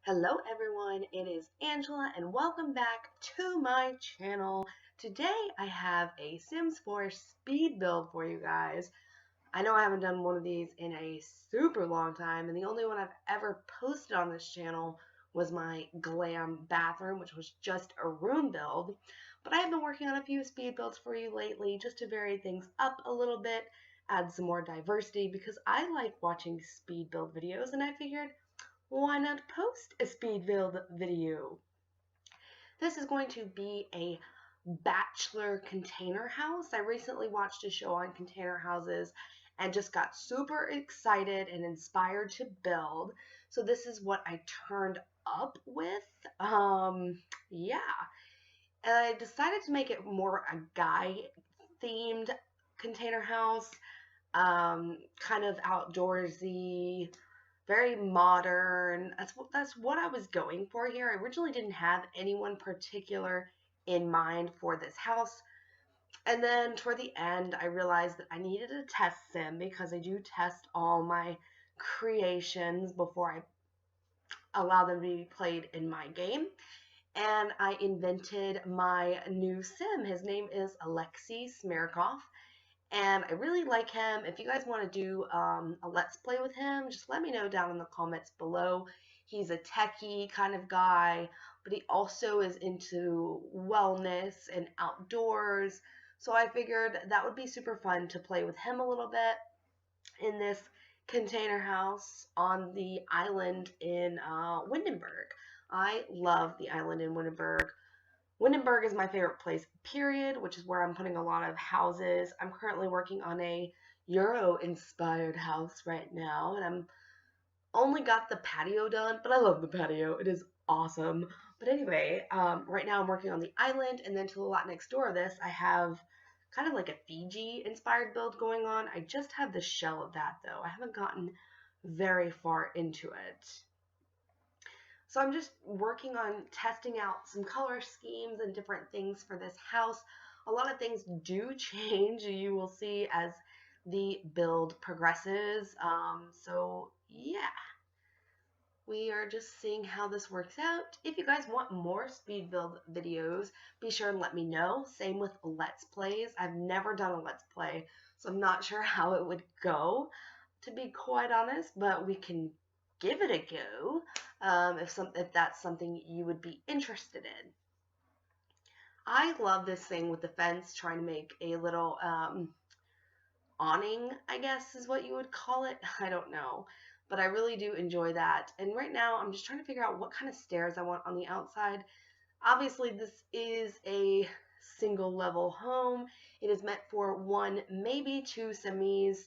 Hello everyone, it is Angela and welcome back to my channel. Today I have a Sims 4 speed build for you guys. I know I haven't done one of these in a super long time, and the only one I've ever posted on this channel was my glam bathroom, which was just a room build. But I have been working on a few speed builds for you lately just to vary things up a little bit, add some more diversity, because I like watching speed build videos, and I figured, why not post a speed build video? This is going to be a bachelor container house. I recently watched a show on container houses and just got super excited and inspired to build. So this is what I turned up with. Yeah. And I decided to make it more a guy themed container house, kind of outdoorsy, very modern. That's what I was going for here. I originally didn't have anyone particular in mind for this house. And then toward the end, I realized that I needed a test sim because I do test all my creations before I allow them to be played in my game. And I invented my new sim. His name is Alexei Smirkov, and I really like him. If you guys want to do a let's play with him, just let me know down in the comments below. He's a techie kind of guy, but he also is into wellness and outdoors. So I figured that would be super fun to play with him a little bit in this container house on the island in Windenburg. I love the island in Windenburg. Windenburg is my favorite place, period, which is where I'm putting a lot of houses. I'm currently working on a Euro-inspired house right now, and I'm only got the patio done, but I love the patio. It is awesome. But anyway, right now I'm working on the island, and then to the lot next door of this, I have kind of like a Fiji-inspired build going on. I just have the shell of that, though. I haven't gotten very far into it. So I'm just working on testing out some color schemes and different things for this house. A lot of things do change, you will see as the build progresses. So yeah, we are just seeing how this works out. If you guys want more speed build videos, be sure and let me know. Same with Let's Plays. I've never done a Let's Play, so I'm not sure how it would go, to be quite honest, but we can give it a go if that's something you would be interested in. I love this thing with the fence, trying to make a little awning, I guess is what you would call it. I don't know, but I really do enjoy that. And right now I'm just trying to figure out what kind of stairs I want on the outside. Obviously this is a single level home. It is meant for one, maybe two semis,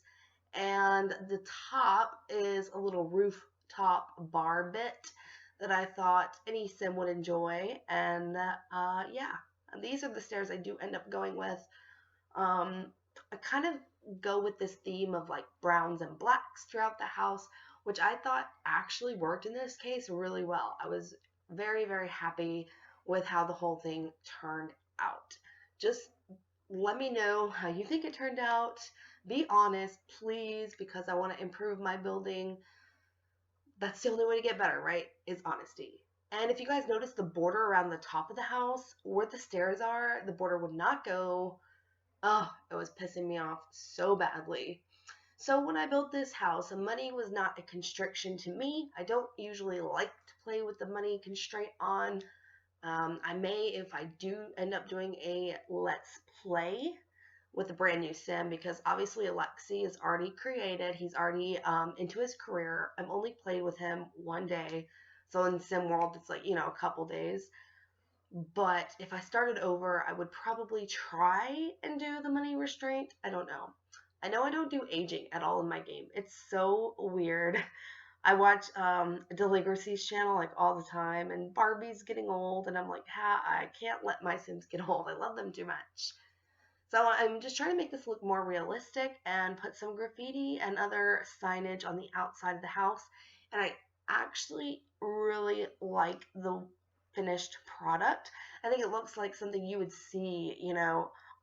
and the top is a little rooftop bar bit that I thought any sim would enjoy. And yeah, these are the stairs I do end up going with. I kind of go with this theme of like browns and blacks throughout the house, which I thought actually worked in this case really well. I was very, very happy with how the whole thing turned out. Just let me know how you think it turned out. Be honest, please, because I want to improve my building. That's the only way to get better, right? Is honesty. And if you guys notice the border around the top of the house, where the stairs are, the border would not go. Oh, it was pissing me off so badly. So when I built this house, money was not a constriction to me. I don't usually like to play with the money constraint on. I may, if I do end up doing a let's play with a brand new sim, because obviously Alexi is already created. He's already into his career. I've only played with him one day. So in Sim World, it's like, a couple days. But if I started over, I would probably try and do the money restraint. I don't know. I know I don't do aging at all in my game. It's so weird. I watch Delinquency's channel like all the time, and Barbie's getting old, and I'm like, I can't let my Sims get old. I love them too much. So I'm just trying to make this look more realistic and put some graffiti and other signage on the outside of the house. And I actually really like the finished product. I think it looks like something you would see,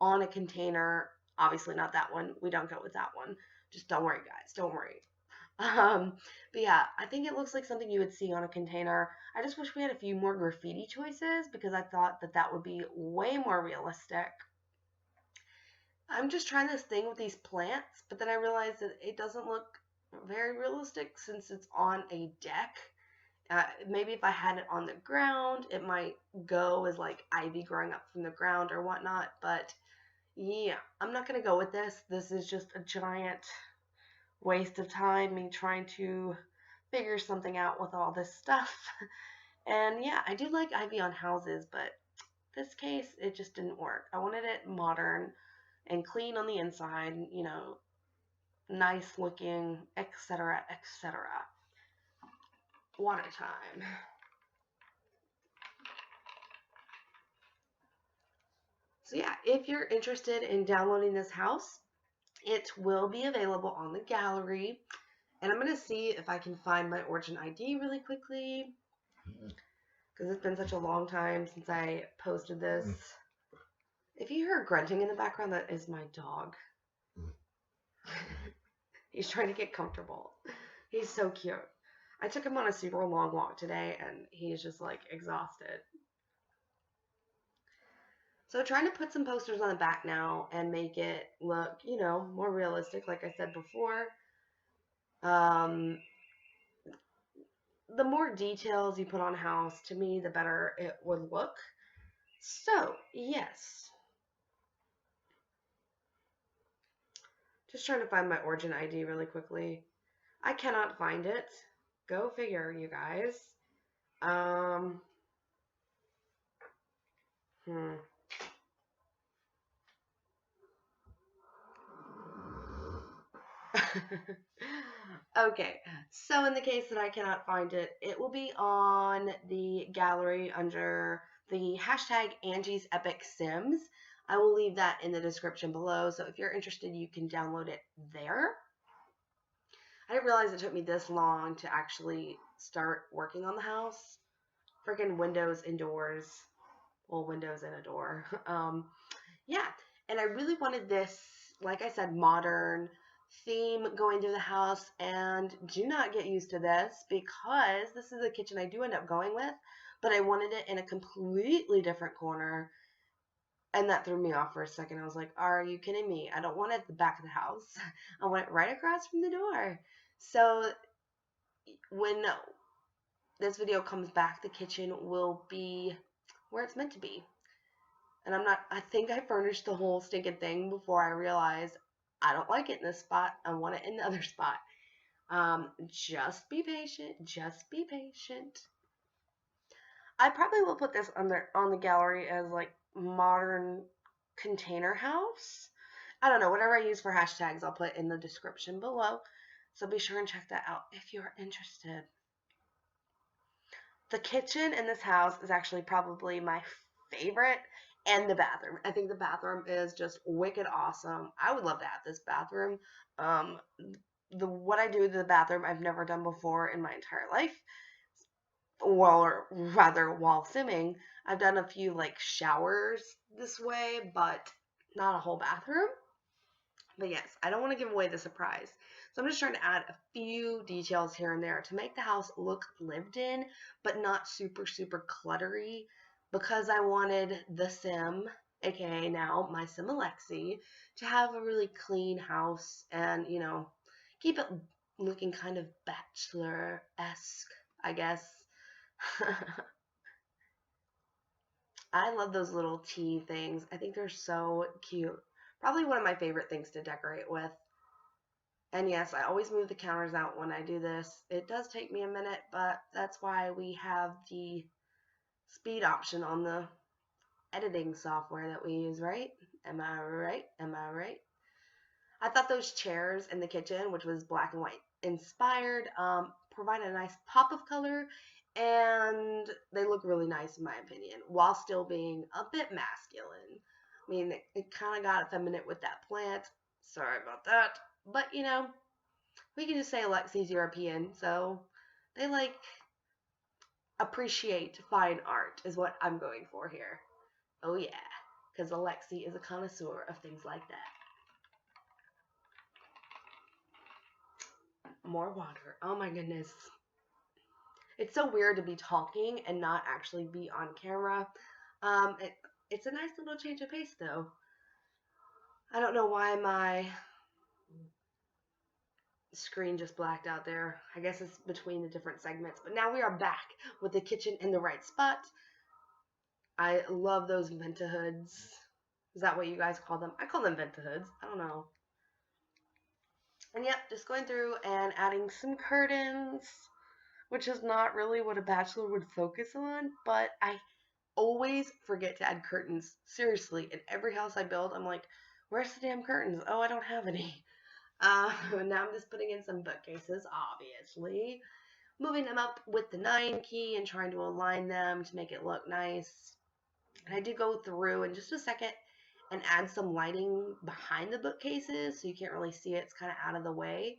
on a container. Obviously not that one. We don't go with that one. Just don't worry, guys. Don't worry. But yeah, I think it looks like something you would see on a container. I just wish we had a few more graffiti choices because I thought that that would be way more realistic. I'm just trying this thing with these plants, but then I realized that it doesn't look very realistic since it's on a deck. Maybe if I had it on the ground, it might go as like ivy growing up from the ground or whatnot. But yeah, I'm not going to go with this. This is just a giant waste of time, me trying to figure something out with all this stuff. And yeah, I do like ivy on houses, but this case, it just didn't work. I wanted it modern and clean on the inside, nice looking, etc., etc. Water time. So yeah, if you're interested in downloading this house, it will be available on the gallery. And I'm going to see if I can find my origin ID really quickly, because it's been such a long time since I posted this. If you hear grunting in the background, that is my dog. He's trying to get comfortable. He's so cute. I took him on a super long walk today, and he's just like exhausted. So trying to put some posters on the back now and make it look, more realistic, like I said before. The more details you put on a house, to me, the better it would look. So, yes. Just trying to find my origin ID really quickly. I cannot find it. Go figure, you guys. Okay, so in the case that I cannot find it, it will be on the gallery under the hashtag Angie's Epic Sims. I will leave that in the description below, so if you're interested, you can download it there. I didn't realize it took me this long to actually start working on the house. Freaking windows indoors. Well, windows in a door. Yeah, and I really wanted this, like I said, modern theme going through the house, and do not get used to this because this is the kitchen I do end up going with, but I wanted it in a completely different corner, and that threw me off for a second. I was like, are you kidding me? I don't want it at the back of the house. I want it right across from the door. So when this video comes back, the kitchen will be where it's meant to be. And I think I furnished the whole stinking thing before I realized I don't like it in this spot. I want it in the other spot. Just be patient. Just be patient. I probably will put this on the gallery as like modern container house. I don't know. Whatever I use for hashtags, I'll put in the description below. So be sure and check that out if you're interested. The kitchen in this house is actually probably my favorite, and the bathroom. I think the bathroom is just wicked awesome. I would love to have this bathroom. What I do to the bathroom I've never done before in my entire life. Well, or rather, while simming, I've done a few like showers this way, but not a whole bathroom. But yes, I don't want to give away the surprise. So I'm just trying to add a few details here and there to make the house look lived in, but not super, super cluttery, because I wanted the Sim, aka now my Sim Alexi, to have a really clean house and, keep it looking kind of bachelor-esque, I guess. I love those little tea things. I think they're so cute. Probably one of my favorite things to decorate with. And yes, I always move the counters out when I do this. It does take me a minute, but that's why we have the speed option on the editing software that we use, right? Am I right? Am I right? I thought those chairs in the kitchen, which was black and white inspired, provide a nice pop of color, and they look really nice in my opinion, while still being a bit masculine. I mean, it kind of got effeminate with that plant. Sorry about that. But, we can just say Alexi's European, so they appreciate fine art is what I'm going for here. Oh yeah, because Alexi is a connoisseur of things like that. More water. Oh my goodness. It's so weird to be talking and not actually be on camera. It's a nice little change of pace though. I don't know why my screen just blacked out there. I guess it's between the different segments. But now we are back with the kitchen in the right spot. I love those Venta hoods. Is that what you guys call them? I call them Venta hoods. I don't know. And yep, just going through and adding some curtains, which is not really what a bachelor would focus on, but I always forget to add curtains. Seriously, in every house I build, I'm like, where's the damn curtains? Oh, I don't have any. Now I'm just putting in some bookcases, obviously. Moving them up with the 9 key and trying to align them to make it look nice. And I do go through in just a second and add some lighting behind the bookcases so you can't really see it. It's kind of out of the way,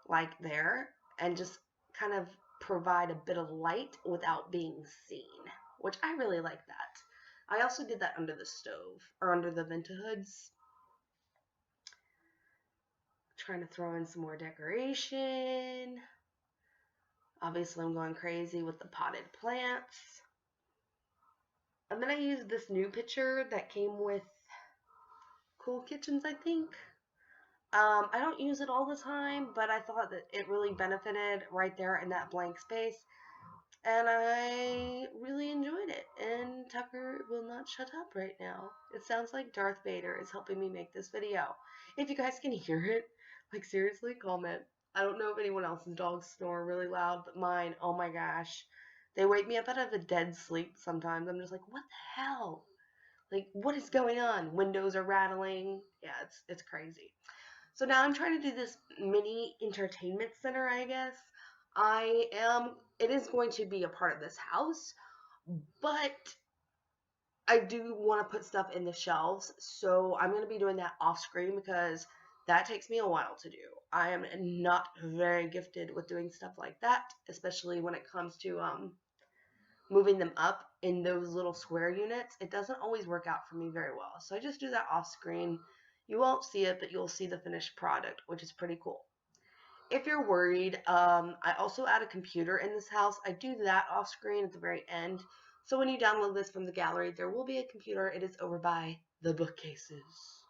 like there. And just kind of provide a bit of light without being seen, which I really like that. I also did that under the stove, or under the Venta hoods. Trying to throw in some more decoration. Obviously, I'm going crazy with the potted plants. And then I used this new picture that came with Cool Kitchens, I think. I don't use it all the time, but I thought that it really benefited right there in that blank space. And I really enjoyed it. And Tucker will not shut up right now. It sounds like Darth Vader is helping me make this video. If you guys can hear it, like seriously, comment. I don't know if anyone else's dogs snore really loud, but mine, oh my gosh. They wake me up out of a dead sleep sometimes. I'm just like, what the hell? Like, what is going on? Windows are rattling. Yeah, it's crazy. So now I'm trying to do this mini entertainment center, I guess. It is going to be a part of this house, but I do want to put stuff in the shelves, so I'm going to be doing that off screen because that takes me a while to do. I am not very gifted with doing stuff like that, especially when it comes to moving them up in those little square units. It doesn't always work out for me very well, so I just do that off screen. You won't see it, but you'll see the finished product, which is pretty cool. If you're worried, I also add a computer in this house. I do that off screen at the very end. So when you download this from the gallery, there will be a computer. It is over by the bookcases.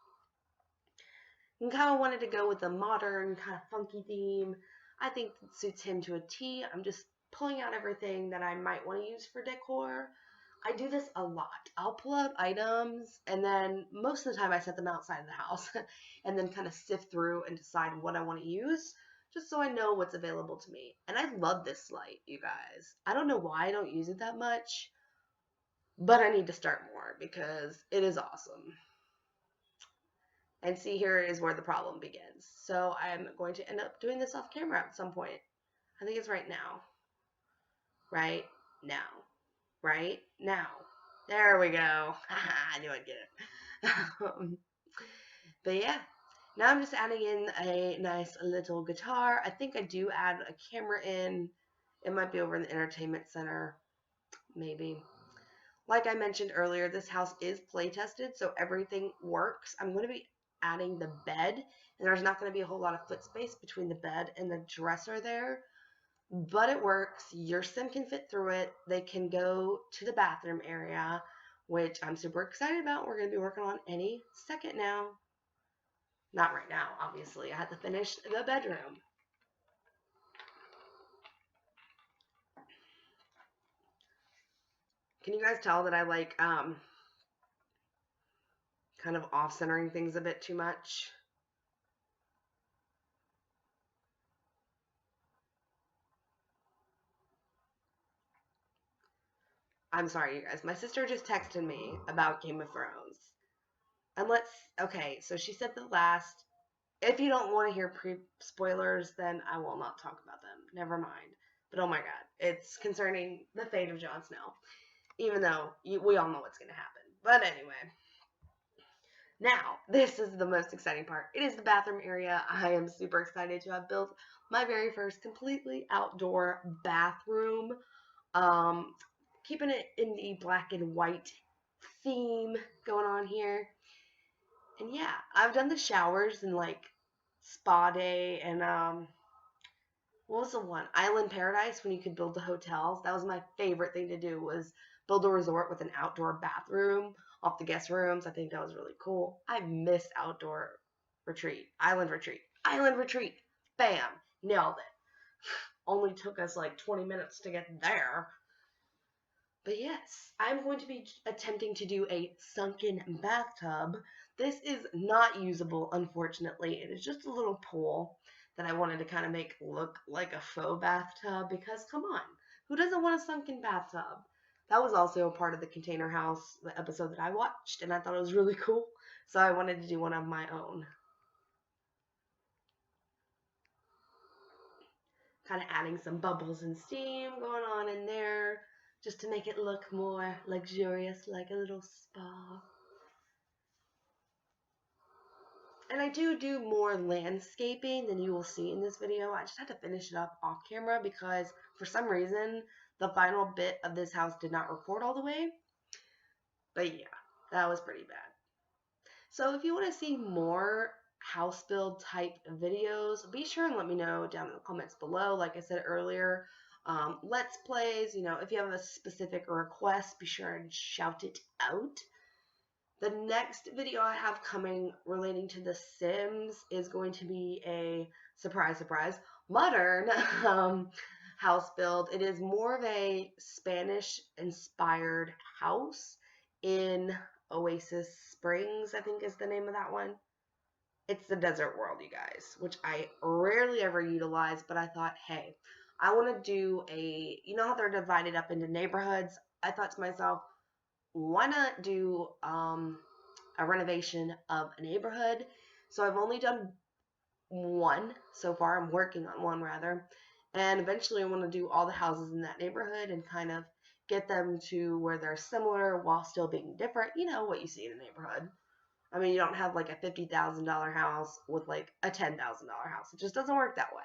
And kind of wanted to go with a modern, kind of funky theme. I think it suits him to a T. I'm just pulling out everything that I might want to use for decor. I do this a lot. I'll pull out items, and then most of the time I set them outside of the house, and then kind of sift through and decide what I want to use, just so I know what's available to me. And I love this light, you guys. I don't know why I don't use it that much, but I need to start more because it is awesome. And see, here is where the problem begins. So I'm going to end up doing this off camera at some point. I think it's right now. Right now. Right now. There we go. I knew I'd get it. But yeah, now I'm just adding in a nice little guitar. I think I do add a camera in. It might be over in the entertainment center, maybe. Like I mentioned earlier, this house is play tested, so everything works. I'm going to be adding the bed, and there's not going to be a whole lot of foot space between the bed and the dresser there. But it works. Your sim can fit through it. They can go to the bathroom area, which I'm super excited about. We're going to be working on any second now. Not right now, obviously. I had to finish the bedroom. Can you guys tell that I like kind of off-centering things a bit too much? I'm sorry, you guys. My sister just texted me about Game of Thrones. And okay, so she said if you don't want to hear spoilers, then I will not talk about them. Never mind. But oh my god, it's concerning the fate of Jon Snow. Even though we all know what's going to happen. But anyway. Now, this is the most exciting part. It is the bathroom area. I am super excited to have built my very first completely outdoor bathroom. Keeping it in the black and white theme going on here. And yeah, I've done the showers and like spa day and what was the one? Island Paradise, when you could build the hotels. That was my favorite thing to do, was build a resort with an outdoor bathroom off the guest rooms. I think that was really cool. I missed outdoor retreat. Island retreat. Island retreat. Bam. Nailed it. Only took us like 20 minutes to get there. But yes, I'm going to be attempting to do a sunken bathtub. This is not usable, unfortunately. It is just a little pool that I wanted to kind of make look like a faux bathtub because, come on, who doesn't want a sunken bathtub? That was also a part of the Container House, the episode that I watched, and I thought it was really cool. So I wanted to do one of my own. Kind of adding some bubbles and steam going on in there just to make it look more luxurious, like a little spa. And I do more landscaping than you will see in this video. I just had to finish it up off camera because for some reason the final bit of this house did not record all the way. But yeah, that was pretty bad. So if you want to see more house build type videos, be sure and let me know down in the comments below. Like I said earlier, let's plays, if you have a specific request, be sure and shout it out. The next video I have coming relating to The Sims is going to be a surprise, modern house build. It is more of a Spanish-inspired house in Oasis Springs, I think is the name of that one. It's the desert world, you guys, which I rarely ever utilize, but I thought, hey, I want to do how they're divided up into neighborhoods? I thought to myself, why not do a renovation of a neighborhood? So I've only done one so far. I'm working on one, rather. And eventually I want to do all the houses in that neighborhood and kind of get them to where they're similar while still being different. You know what you see in a neighborhood. I mean, you don't have like a $50,000 house with like a $10,000 house. It just doesn't work that way.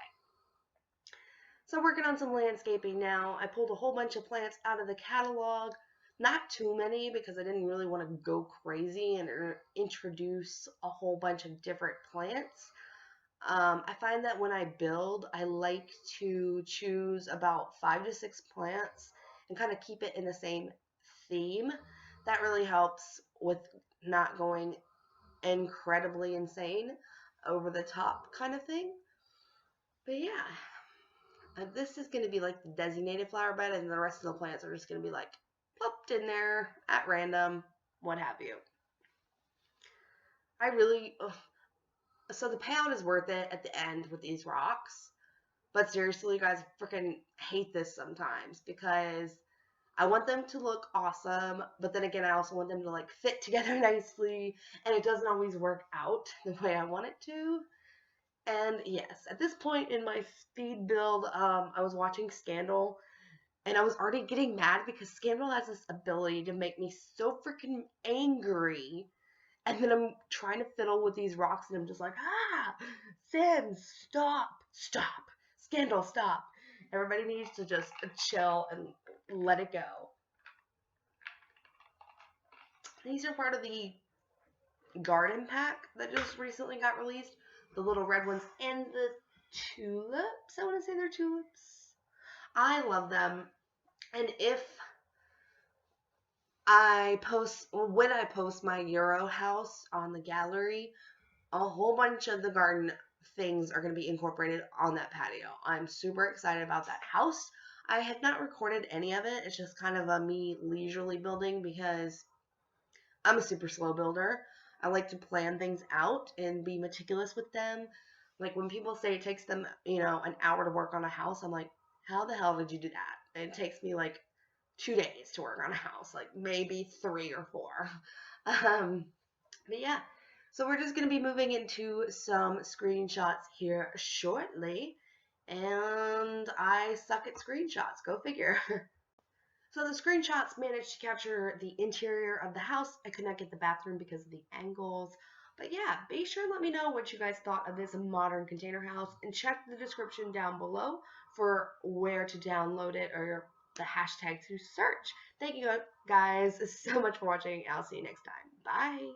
So I'm working on some landscaping now. I pulled a whole bunch of plants out of the catalog. Not too many because I didn't really want to go crazy and introduce a whole bunch of different plants. I find that when I build, I like to choose about 5 to 6 plants and kind of keep it in the same theme. That really helps with not going incredibly insane, over the top kind of thing. But yeah, this is going to be like the designated flower bed, and the rest of the plants are just going to be like plopped in there at random, what have you. So the payout is worth it at the end with these rocks. But seriously, you guys, freaking hate this sometimes because I want them to look awesome, but then again, I also want them to like fit together nicely, and it doesn't always work out the way I want it to. And yes, at this point in my speed build, I was watching Scandal, and I was already getting mad because Scandal has this ability to make me so freaking angry. And then I'm trying to fiddle with these rocks, and I'm just like, Sims, stop, Scandal, stop. Everybody needs to just chill and let it go. These are part of the garden pack that just recently got released. The little red ones and the tulips. I want to say they're tulips. I love them. And when I post my Euro house on the gallery, a whole bunch of the garden things are going to be incorporated on that patio. I'm super excited about that house. I have not recorded any of it. It's just kind of a me leisurely building because I'm a super slow builder. I like to plan things out and be meticulous with them. Like when people say it takes them, an hour to work on a house, I'm like, how the hell did you do that? And it takes me like 2 days to work on a house, like maybe 3 or 4. But yeah, so we're just going to be moving into some screenshots here shortly. And I suck at screenshots, go figure. So the screenshots managed to capture the interior of the house. I could not get the bathroom because of the angles. But yeah, be sure and let me know what you guys thought of this modern container house. And check the description down below for where to download it or the hashtag to search. Thank you guys so much for watching. I'll see you next time. Bye.